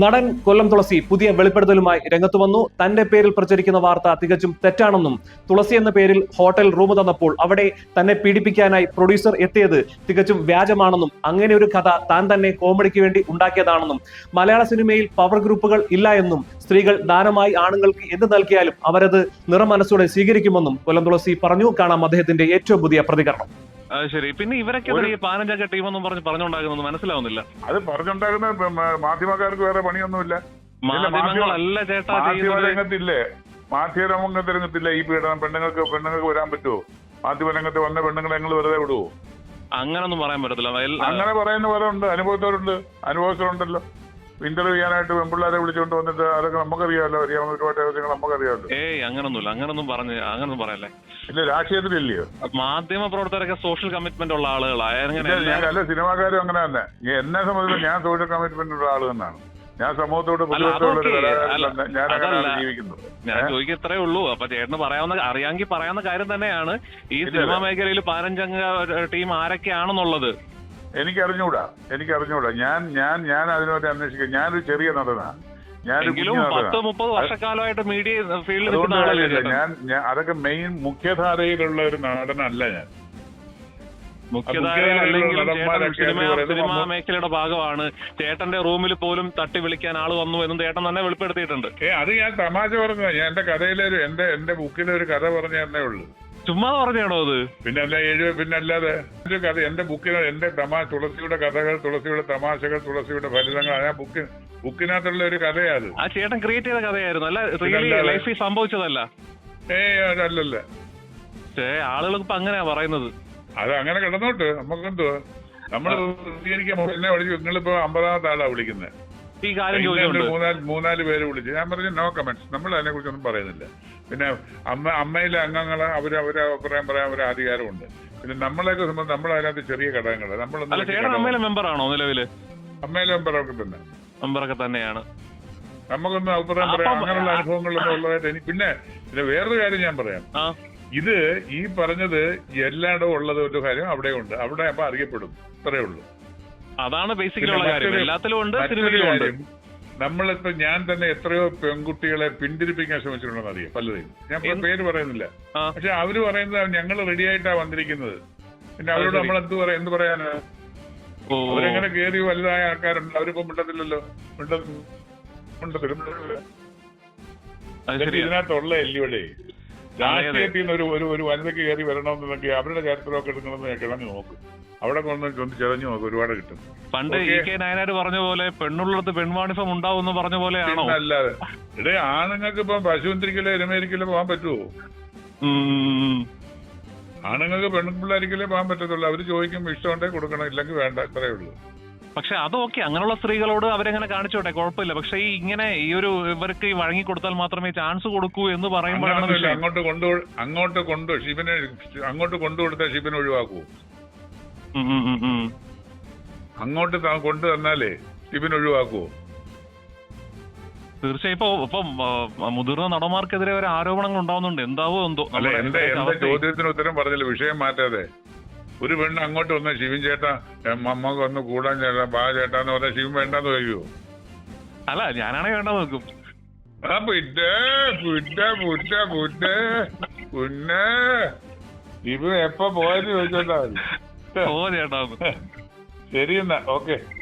നടൻ കൊല്ലം തുളസി പുതിയ വെളിപ്പെടുത്തലുമായി രംഗത്ത് വന്നു. തന്റെ പേരിൽ പ്രചരിക്കുന്ന വാർത്ത തികച്ചും തെറ്റാണെന്നും തുളസി എന്ന പേരിൽ ഹോട്ടൽ റൂം തന്നപ്പോൾ അവിടെ തന്നെ പീഡിപ്പിക്കാനായി പ്രൊഡ്യൂസർ എത്തിയത് തികച്ചും വ്യാജമാണെന്നും അങ്ങനെ ഒരു കഥ താൻ തന്നെ കോമഡിക്ക് വേണ്ടി ഉണ്ടാക്കിയതാണെന്നും മലയാള സിനിമയിൽ പവർ ഗ്രൂപ്പുകൾ ഇല്ല എന്നും സ്ത്രീകൾ ദാനമായി ആണുങ്ങൾക്ക് എന്ത് നൽകിയാലും അവരത് നിറമനസ്സോടെ സ്വീകരിക്കുമെന്നും കൊല്ലം തുളസി പറഞ്ഞു. കാണാം അദ്ദേഹത്തിന്റെ ഏറ്റവും പുതിയ പ്രതികരണം. ശരി, പിന്നെ ഇവരൊക്കെ ഈ 15 ടീമെന്നും പറഞ്ഞുണ്ടാകുന്നത് മനസ്സിലാവുന്നില്ല. അത് പറഞ്ഞുണ്ടാകുന്ന മാധ്യമക്കാർക്ക് വേറെ പണിയൊന്നുമില്ല. മാധ്യമങ്ങളല്ല ചേട്ടാ, മാധ്യമരംഗത്തില്ലേ, മാധ്യമരംഗത്തിരംഗത്തില്ല ഈ പീഡനം. പെണ്ണുങ്ങൾക്ക് വരാൻ പറ്റുമോ? മാധ്യമരംഗത്ത് വന്ന പെണ്ണുങ്ങളെ ഞങ്ങൾ വെറുതെ വിടുവോ? അങ്ങനൊന്നും പറയാൻ പറ്റത്തില്ല. അങ്ങനെ പറയുന്ന പോലെ ഉണ്ട്, അനുഭവസ്ഥരുണ്ടല്ലോ. ഇന്റർവ്യൂ ചെയ്യാനായിട്ട് പെൺപിള്ളേരെ വിളിച്ചുകൊണ്ട് വന്നിട്ട് അതൊക്കെ നമുക്കറിയാമല്ലോ, അറിയാവുന്ന ഒരുപാട് കാര്യങ്ങൾ നമുക്കറിയാമല്ലോ. അങ്ങനൊന്നും പറയല്ലേ. ഇല്ല, രാഷ്ട്രീയത്തിലില്ലയോ? മാധ്യമ പ്രവർത്തകരൊക്കെ സോഷ്യൽ കമ്മിറ്റ്മെന്റ് ഉള്ള ആളുകളാണ്. അല്ല, സിനിമാക്കാരും അങ്ങനെ തന്നെ. എന്നെ സംബന്ധിച്ച് ഞാൻ സോഷ്യൽ കമ്മിറ്റ്മെന്റ് ഉള്ള ആള് തന്നെയാണ്. ഞാൻ സമൂഹത്തോട് ഞാൻ അങ്ങനെ ജീവിക്കുന്നത്. ഞാൻ ചോദിക്കത്രേ ഉള്ളൂ. അപ്പൊ ചേട്ടന് അറിയാമെങ്കിൽ പറയാവുന്ന കാര്യം തന്നെയാണ് ഈ സിനിമാ മേഖലയിൽ 15 ടീം ആരൊക്കെയാണെന്നുള്ളത്. എനിക്കറിഞ്ഞൂടാ. ഞാൻ അതിനോട്ട് അന്വേഷിക്കാം. ഞാനൊരു ചെറിയ നടനാണ്. ഞാനൊരു 10-30 വർഷക്കാലമായിട്ട് മീഡിയ ഫീൽഡിൽ ഞാൻ അതൊക്കെ മെയിൻ മുഖ്യധാരയിലുള്ള ഒരു നടനല്ല ഞാൻ. സിനിമാ മേഖലയുടെ ഭാഗമാണ്. ചേട്ടന്റെ റൂമിൽ പോലും തട്ടി വിളിക്കാൻ ആള് വന്നു എന്നും ചേട്ടൻ തന്നെ വെളിപ്പെടുത്തിയിട്ടുണ്ട്. അത് ഞാൻ തമാശ പറഞ്ഞു. ഞാൻ എന്റെ കഥയിലെ എന്റെ ബുക്കിലെ ഒരു കഥ പറഞ്ഞു തന്നേ ഉള്ളൂ. ചുമ്മാ പറഞ്ഞാണോ അത്? പിന്നല്ലാതെ ഒരു കഥ എന്റെ ബുക്കിന്, എന്റെ തുളസിയുടെ കഥകൾ, തുളസിയുടെ തമാശകൾ, തുളസിയുടെ ഫലിതങ്ങൾ, ആ ബുക്കിനകത്തുള്ള ഒരു കഥയാണ്. ആ ചേട്ടൻ ക്രിയേറ്റ് ചെയ്ത കഥയായിരുന്നു, അല്ല ലൈഫിൽ സംഭവിച്ചതല്ല. അല്ലല്ല, ആളുകൾ ഇപ്പൊ അങ്ങനെയാ പറയുന്നത്. അത് അങ്ങനെ കിടന്നോട്ട് നമുക്കെന്തോ. നമ്മൾ പ്രതികരിക്കാൻ എന്നെ വിളിച്ചു. നിങ്ങളിപ്പോ 50ാമത്തെ ആളാ വിളിക്കുന്നത്. ഈ കാര്യം മൂന്നാല് പേര് വിളിച്ചു. ഞാൻ പറഞ്ഞു നോ കമന്റ്സ്, നമ്മൾ അതിനെ കുറിച്ചൊന്നും പറയുന്നില്ല. പിന്നെ അമ്മയിലെ അംഗങ്ങളെ അവരെ അഭിപ്രായം പറയാൻ ഒരു അധികാരമുണ്ട്. പിന്നെ നമ്മളെയൊക്കെ സംബന്ധിച്ച് നമ്മൾ അതിനകത്ത് ചെറിയ ഘടകങ്ങള് അമ്മയിലെ മെമ്പറാണോ നിലവില്? അമ്മയിലെ മെമ്പറൊക്കെ തന്നെ, മെമ്പറൊക്കെ തന്നെയാണ്. നമുക്കൊന്നും അഭിപ്രായം പറയാം. അങ്ങനെയുള്ള അനുഭവങ്ങളൊന്നും ഉള്ളതായിട്ട് എനിക്ക്. പിന്നെ വേറൊരു കാര്യം ഞാൻ പറയാം. ഇത് ഈ പറഞ്ഞത് എല്ലായിടവും ഉള്ളത് ഒരു കാര്യം അവിടെ ഉണ്ട്. അവിടെ അപ്പൊ അറിയപ്പെടും, ഇത്രയേ ഉള്ളൂ. അതാണ് ബേസിക്കലുള്ള കാര്യം. എല്ലാത്തിലും ഉണ്ട്, സിനിമയിലും ഉണ്ട്. നമ്മളിപ്പോ ഞാൻ തന്നെ എത്രയോ പെൺകുട്ടികളെ പിന്തിരിപ്പിക്കാൻ ശ്രമിച്ചിട്ടുണ്ടെന്ന് അറിയാം, പലരെയും. ഞാൻ പേര് പറയുന്നില്ല. പക്ഷെ അവര് പറയുന്നത് ഞങ്ങൾ റെഡി ആയിട്ടാ വന്നിരിക്കുന്നത്. പിന്നെ അവരോട് നമ്മൾ എന്ത് പറയാനാ? അവരെങ്ങനെ കേറി വലുതായ ആൾക്കാരുണ്ട്. അവരിപ്പോ മിണ്ടത്തില്ലല്ലോ. ഇതിനകത്തുള്ള എല്ലിയുടെ രാഷ്ട്രീയത്തിൽ നിന്ന് ഒരു വനിതയ്ക്ക് കയറി വരണമെന്നൊക്കെ അവരുടെ ചരിത്രമൊക്കെ എടുക്കണമെന്ന് കിളഞ്ഞു നോക്കും. അവിടെ കൊണ്ട് ചെറിഞ്ഞു നോക്കും, ഒരുപാട് കിട്ടും. പണ്ട് നായനാർ പറഞ്ഞ പോലെ പെണ്ണുള്ളത് പെൺവാണിഫം ഉണ്ടാവും പറഞ്ഞ പോലെയാണോ? അല്ലാതെ ആണുങ്ങൾക്ക് ഇപ്പം പശുവന്തിരിക്കലോ എരുമേരിക്കലോ പോകാൻ പറ്റുമോ? ആണുങ്ങൾക്ക് പെൺപിള്ളേരിക്കലേ പോകാൻ പറ്റത്തുള്ളൂ. അവര് ചോദിക്കുമ്പോൾ ഇഷ്ടമുണ്ടെങ്കിൽ കൊടുക്കണം, ഇല്ലെങ്കിൽ വേണ്ട, ഇത്രയേ ഉള്ളൂ. പക്ഷെ അതൊക്കെ അങ്ങനെയുള്ള സ്ത്രീകളോട് അവരെങ്ങനെ കാണിച്ചോട്ടെ, കുഴപ്പമില്ല. പക്ഷെ ഇങ്ങനെ ഇവർക്ക് വഴങ്ങി കൊടുത്താൽ മാത്രമേ ചാൻസ് കൊടുക്കൂ എന്ന് പറയുമ്പോഴാണ് അങ്ങോട്ട് കൊണ്ടുകൊടുത്താൽ ഷിബിനെ ഒഴിവാക്കൂ. അങ്ങോട്ട് കൊണ്ടു തന്നാലേ ഷിബിനെ ഒഴിവാക്കുവോ? തീർച്ചയായും. ഇപ്പൊ മുതിർന്ന നടന്മാർക്കെതിരെ ഒരു ആരോപണങ്ങൾ ഉണ്ടാവുന്നുണ്ട്. എന്താവോ എന്തോ. അല്ല, എന്റെ ചോദ്യത്തിന് ഉത്തരം പറഞ്ഞില്ല. വിഷയം മാറ്റാതെ ഒരു പെണ്ണ് അങ്ങോട്ട് വന്ന ശിവൻ ചേട്ടാ അമ്മക്ക് വന്ന് കൂടാൻ ചേട്ടാ ബാ ചേട്ടാന്ന് പറഞ്ഞാൽ ശിവൻ വേണ്ടെന്ന് കഴിയുമോ? അല്ല, ഞാനാണെ വേണ്ട നോക്കും. പിന്നെ ഇവ എപ്പ പോയെന്ന് ചോദിച്ചോണ്ടാ മതി. ഓ ചേട്ടാ, ശരി എന്നാ, ഓക്കെ.